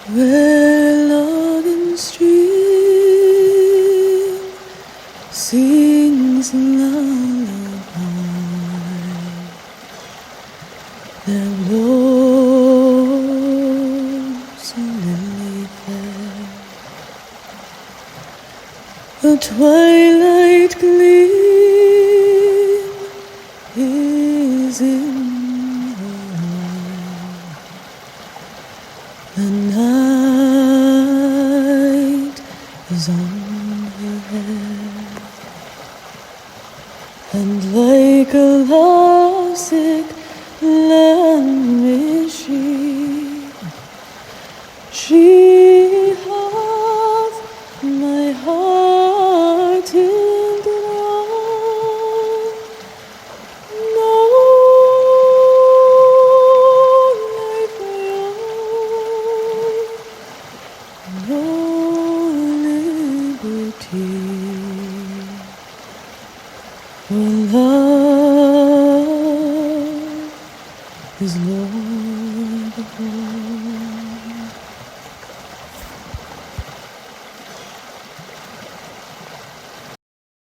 where Logan Stream sings a lullaby that blows a lily fair. A twilight gleam is in her eye. The night is on her head, and like a lovesick languishing, she hath my heart in thrall. No life I own, no liberty, for love is Lord of all.